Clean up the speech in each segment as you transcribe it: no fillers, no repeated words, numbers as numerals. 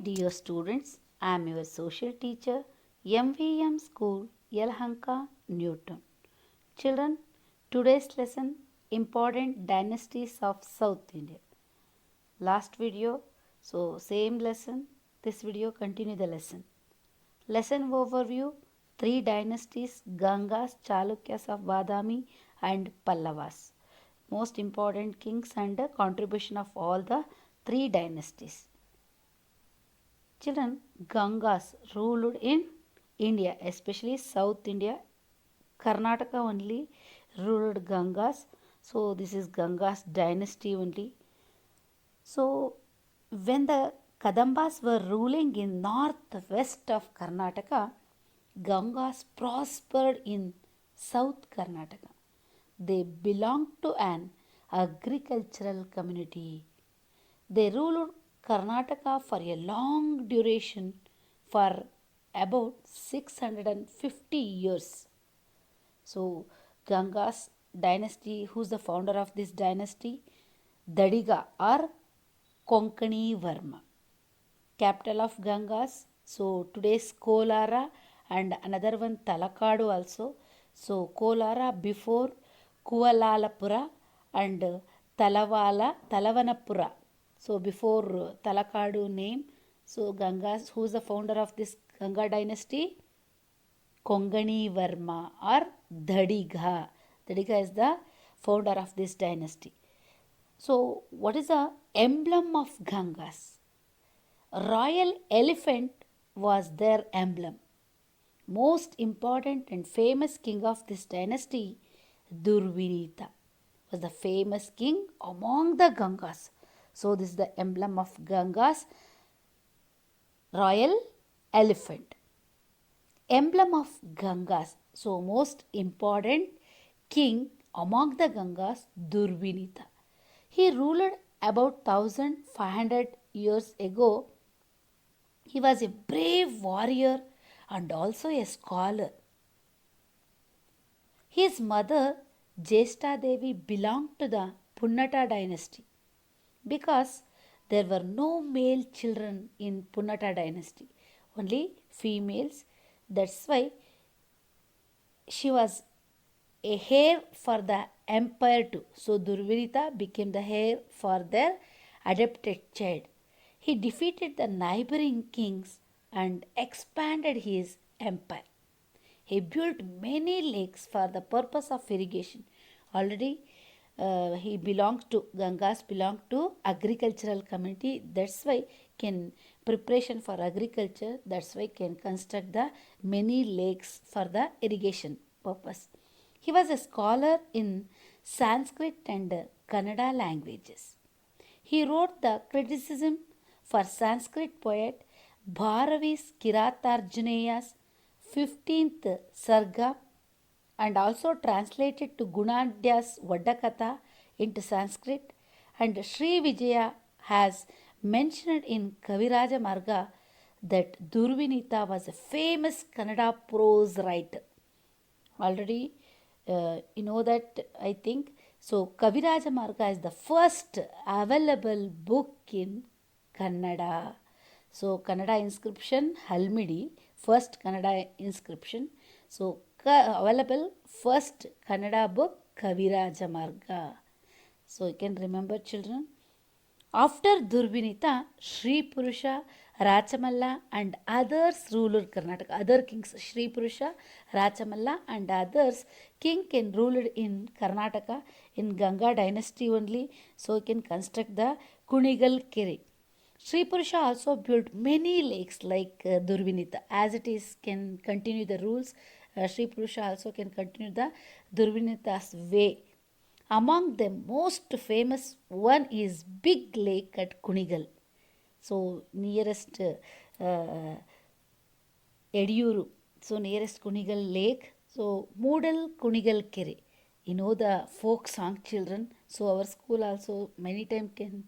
dear students, I am your social teacher MVM School Yelahanka Newton. Children, today's lesson important dynasties of South India. Last video, so same lesson, this video continue the lesson. Lesson overview, three dynasties Gangas, Chalukyas of Badami and Pallavas. Most important kings and contribution of all the three dynasties. Children, Gangas ruled in India, especially South India. Karnataka only ruled Gangas. So this is Gangas dynasty only. So when the Kadambas were ruling in northwest of Karnataka, Gangas prospered in South Karnataka. They belonged to an agricultural community. They ruled Karnataka for a long duration for about 650 years. So, Ganga's dynasty, who's the founder of this dynasty? Dadiga or Konkani Varma. Capital of Gangas. So, today's Kolara and another one Talakadu also. So, Kolara before Kualalapura and Talavanapura. So before Talakadu name, so Gangas, who is the founder of this Ganga dynasty? Kongani Varma or Dhadiga. Dhadiga is the founder of this dynasty. So what is the emblem of Gangas? Royal elephant was their emblem. Most important and famous king of this dynasty, Durvinita, was the famous king among the Gangas. So this is the emblem of Gangas, royal elephant. Emblem of Gangas. So most important king among the Gangas, Durvinita. He ruled about 1500 years ago. He was a brave warrior and also a scholar. His mother, Jeshta Devi, belonged to the Punnata dynasty. Because there were no male children in Punnata dynasty, only females. That's why she was a heir for the empire too. So Durvinita became the heir for their adopted child. He defeated the neighboring kings and expanded his empire. He built many lakes for the purpose of irrigation. Already he belongs to Gangas belong to agricultural community. That's why can preparation for agriculture. That's why can construct the many lakes for the irrigation purpose. He was a scholar in Sanskrit and Kannada languages. He wrote the criticism for Sanskrit poet Bharavi's Kiratarjuneya's 15th Sarga and also translated to Gunadhya's Vaddakatha into Sanskrit, and Sri Vijaya has mentioned in Kaviraja Marga that Durvinita was a famous Kannada prose writer. Already you know that, I think. So Kaviraja Marga is the first available book in Kannada. So Kannada inscription Halmidi, first Kannada inscription. So available first Kannada book Kaviraja Marga. So you can remember, children. After Durvinita, Sri Purusha, Rachamalla and others ruled Karnataka. Other kings, Sri Purusha, Rachamalla and others king can ruled in Karnataka in Ganga dynasty only. So you can construct the Kunigal Kere. Sri Purusha also built many lakes like Durvinita. As it is, can continue the rules. Sri Purusha also can continue the Durvinita's way. Among them, most famous one is Big Lake at Kunigal. So nearest Ediyuru. So nearest Kunigal Lake. So Moodal Kunigal Kere. You know the folk song, children. So our school also many times can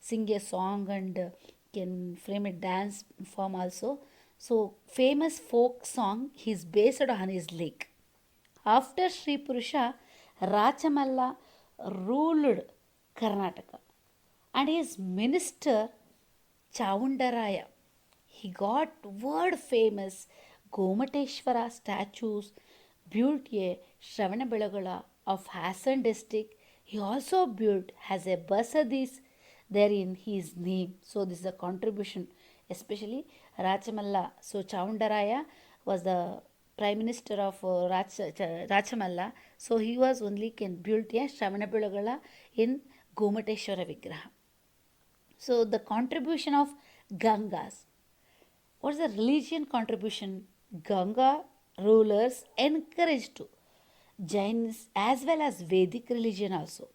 sing a song and can frame a dance form also. So famous folk song is based on his lake. After Sri Purusha, Rachamalla ruled Karnataka and his minister Chaundaraya. He got world famous Gomateshwara statues built a Shravanabelagala of Hassan district. He also built has a basadis there in his name. So this is a contribution, especially Rachamalla. So Chaundaraya was the prime minister of Rachamalla. So he was only can build a Shravanabelagala in Gomateshwara Vigraha. So the contribution of Gangas. What's the religion contribution? Ganga rulers encouraged Jainism as well as Vedic religion also.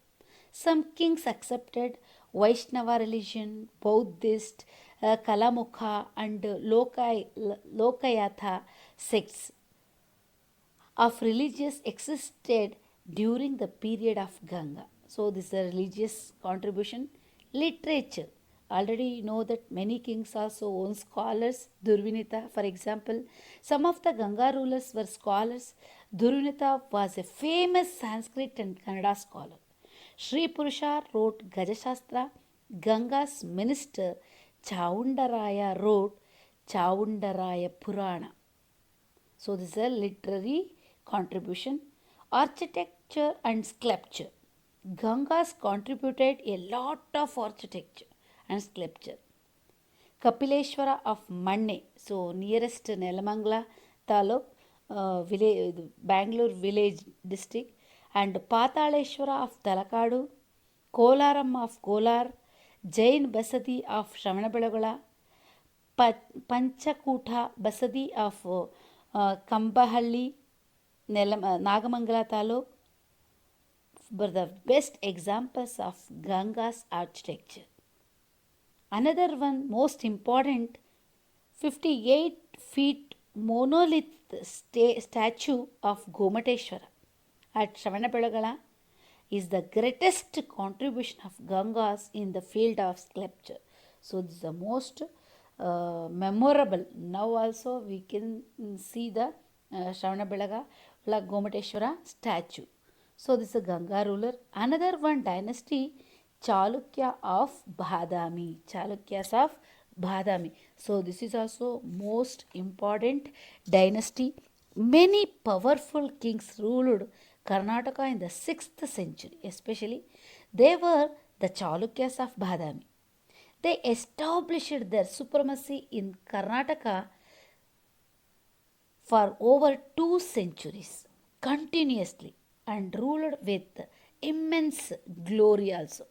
Some kings accepted Vaishnava religion, Buddhist, Kalamukha and Lokayatha sects of religious existed during the period of Ganga. So this is a religious contribution. Literature. Already you know that many kings also own scholars. Durvinita, for example, some of the Ganga rulers were scholars. Durvinita was a famous Sanskrit and Kannada scholar. Sri Purusha wrote Gajashastra. Ganga's minister Chaundaraya wrote Chaundaraya Purana. So this is a literary contribution. Architecture and sculpture. Gangas contributed a lot of architecture and sculpture. Kapileshwara of Manne, so nearest Nelamangala Taluk, village, Bangalore village district, and Pataleshwara of Talakadu, Kolaram of Kolar, Jain Basadi of Shravanabelagala, Panchakuta Basadi of Kambahalli, Nagamangala Taluk were the best examples of Ganga's architecture. Another one most important 58 feet monolith statue of Gomateshwara at Shravanabelagala is the greatest contribution of Gangas in the field of sculpture. So this is the most memorable. Now also we can see the Shravanabelaga Gomateshwara statue. So this is a Ganga ruler. Another one dynasty, Chalukya of Badami. Chalukyas of Badami. So this is also most important dynasty. Many powerful kings ruled Karnataka in the 6th century. Especially they were the Chalukyas of Badami. They established their supremacy in Karnataka for over 2 centuries continuously and ruled with immense glory also.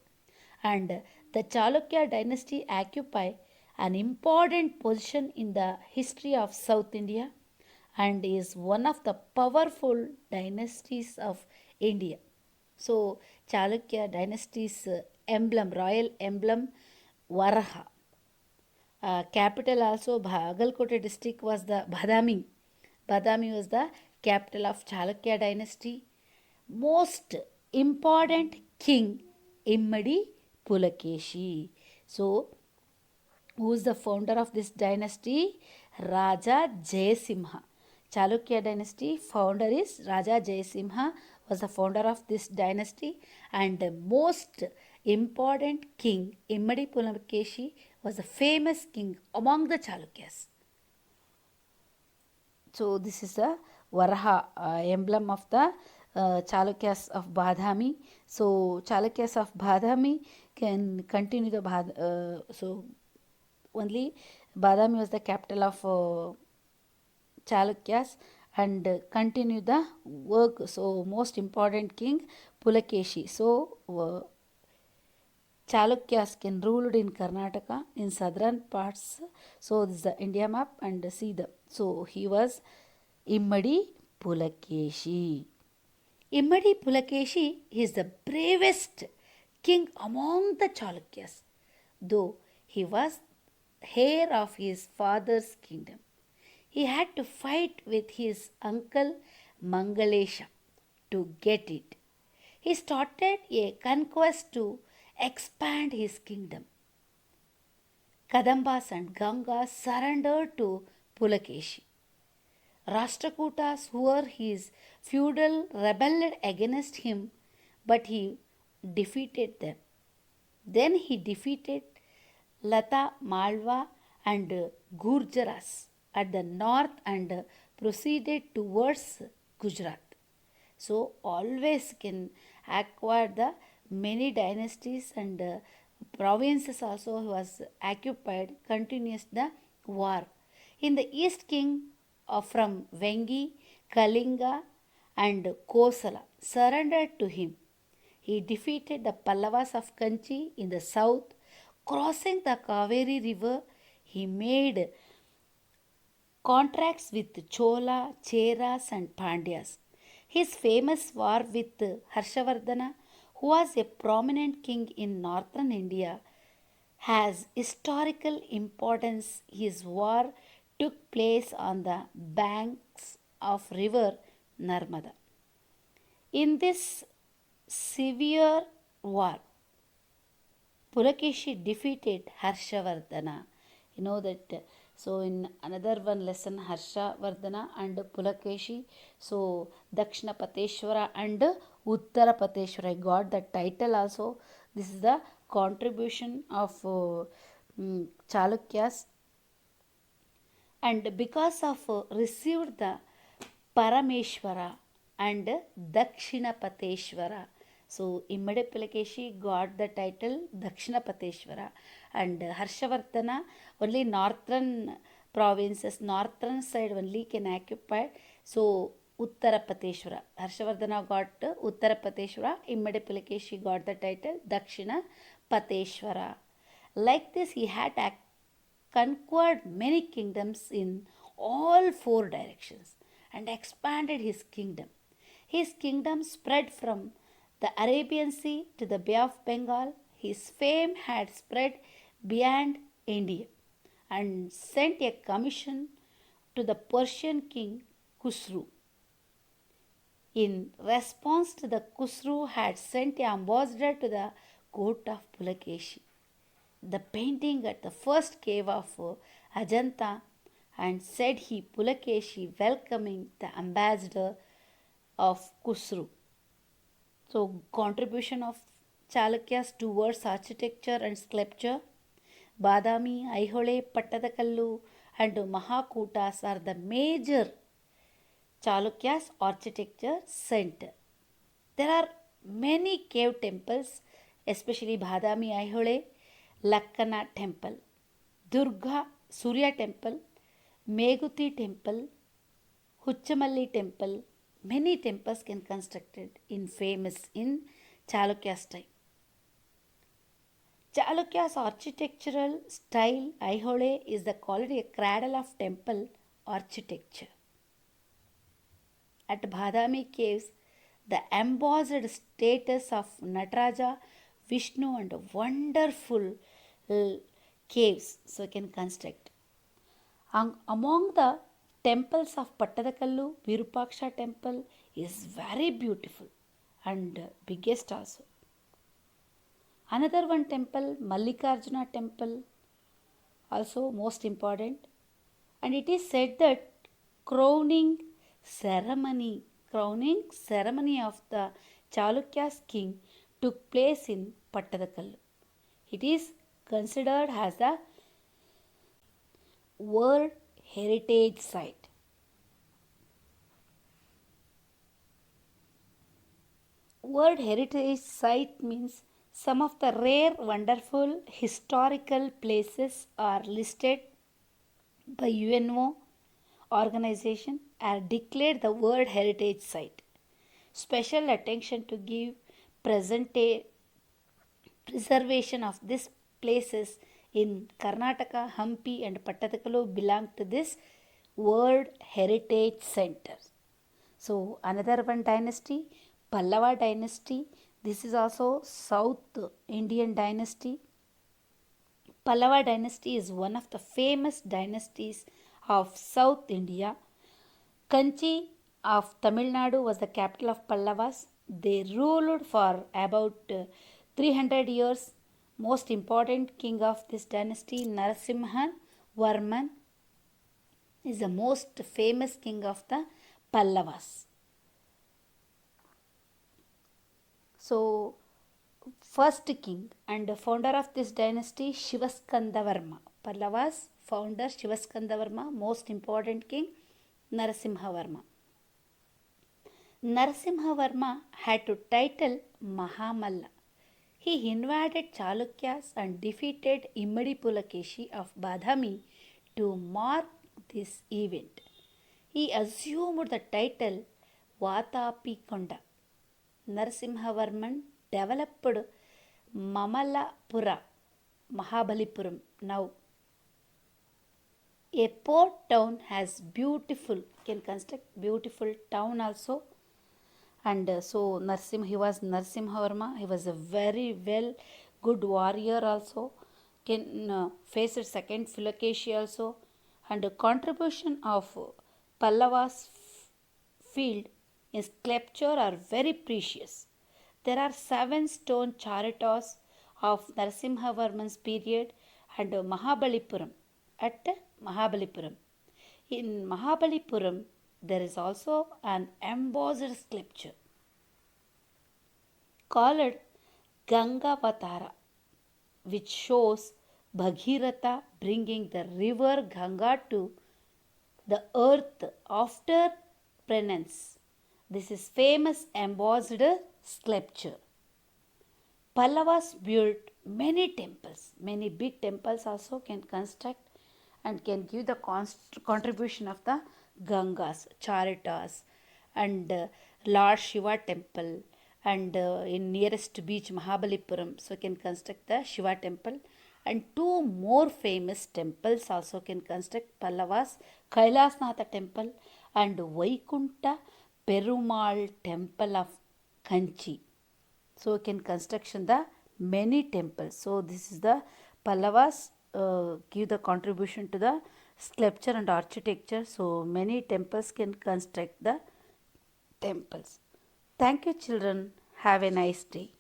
And the Chalukya dynasty occupy an important position in the history of South India and is one of the powerful dynasties of India. So Chalukya dynasty's emblem, royal emblem, Varaha. Capital also Bhagalkote district was the Badami. Badami was the capital of Chalukya dynasty. Most important king Immadi Pulakeshi. So who is the founder of this dynasty? Raja Jayasimha. Chalukya dynasty founder is Raja Jayasimha, was the founder of this dynasty, and the most important king Immadi Pulakeshi was the famous king among the Chalukyas. So this is the Varaha emblem of the Chalukyas of Badami. So Chalukyas of Badami can continue the so only Badami was the capital of Chalukyas and continue the work. So most important king Pulakeshi. So Chalukyas can ruled in Karnataka in southern parts. So this is the India map and see the. So he was Immadi Pulakeshi. Immadi Pulakeshi is the bravest king among the Chalukyas, though he was heir of his father's kingdom. He had to fight with his uncle Mangalesha to get it. He started a conquest to expand his kingdom. Kadambas and Gangas surrendered to Pulakeshi. Rashtrakutas, who were his feudal, rebelled against him, but he defeated them. Then he defeated Lata, Malwa, and Gurjaras at the north and proceeded towards Gujarat. So always can acquire the many dynasties and provinces also was occupied continuous the war. In the east king from Vengi, Kalinga and Kosala surrendered to him. He defeated the Pallavas of Kanchi in the south. Crossing the Kaveri river, he made contracts with Chola, Cheras, and Pandyas. His famous war with Harshavardhana, who was a prominent king in northern India, has historical importance. His war took place on the banks of river Narmada. In this severe war, Pulakeshi defeated Harshavardhana. You know that. So in another one lesson, Harshavardhana and Pulakeshi. So Dakshina Pateshwara and Uttara Pateshwara. I got the title also. This is the contribution of Chalukyas, and because of received the Parameshwara and Dakshinapateshwara. So Immade Pulakeshi got the title Dakshinapateshwara, and Harshavardhana only northern provinces, northern side only can occupy. So Uttarapateshwara. Harshavardhana got Uttarapateshwara, Immade Pulakeshi got the title Dakshinapateshwara. Like this, he had conquered many kingdoms in all four directions and expanded his kingdom. His kingdom spread from the Arabian Sea to the Bay of Bengal. His fame had spread beyond India and sent a commission to the Persian king Khusru. In response to the Khusru had sent an ambassador to the court of Pulakeshi. The painting at the first cave of Ajanta, and said he Pulakeshi welcoming the ambassador of Khusru. So contribution of Chalukyas towards architecture and sculpture. Badami, Aihole, Pattadakallu and Mahakutas are the major Chalukyas architecture center. There are many cave temples, especially Badami, Aihole, Lakkana temple, Durga Surya temple, Meguti temple, Huchamalli temple. Many temples can constructed in famous in Chalukya's time. Chalukya's architectural style, Aihole, is the quality a cradle of temple architecture. At Badami caves, the embossed statues of Nataraja, Vishnu and wonderful caves so can construct. Among the temples of Pattadakallu, Virupaksha temple is very beautiful and biggest also. Another one temple, Mallikarjuna temple, also most important. And it is said that crowning ceremony of the Chalukya's king took place in Pattadakallu. It is considered as the World Heritage Site. World Heritage Site means some of the rare, wonderful historical places are listed by UNO organization are declared the World Heritage Site. Special attention to give preservation of these places in Karnataka, Hampi and Pattadakallu belong to this World Heritage Center. So another one dynasty, Pallava dynasty. This is also South Indian dynasty. Pallava dynasty is one of the famous dynasties of South India. Kanchi of Tamil Nadu was the capital of Pallavas. They ruled for about 300 years. Most important king of this dynasty, Narasimhan Varman, is the most famous king of the Pallavas. So, first king and founder of this dynasty Shivaskandavarma. Pallavas founder Shivaskandavarma, most important king Narasimhavarma. Narasimhavarma had to title Mahamalla. He invaded Chalukyas and defeated Immadi Pulakeshi of Badami to mark this event. He assumed the title Vatapikonda. Narasimhavarman developed Mamalapura, Mahabalipuram. Now, a port town has beautiful, can construct beautiful town also. And so he was Narasimhavarma. He was a very well good warrior also. Can faced second Pulakeshi also. And the contribution of Pallavas field in sculpture are very precious. There are 7 stone charitas of Narasimhavarman's period and Mahabalipuram at Mahabalipuram. In Mahabalipuram, there is also an embossed sculpture called Gangavatara, which shows Bhagiratha bringing the river Ganga to the earth after penance. This is famous embossed sculpture. Pallavas built many temples. Many big temples also can construct and can give the contribution of the Gangas, Charitas, and Lord Shiva temple, and in nearest beach Mahabalipuram, so can construct the Shiva temple, and 2 more famous temples also can construct Pallavas, Kailasnatha temple and Vaikunta Perumal temple of Kanchi. So can construction the many temples. So this is the Pallavas give the contribution to the sculpture and architecture. So many temples can construct the temples. Thank you children. Have a nice day.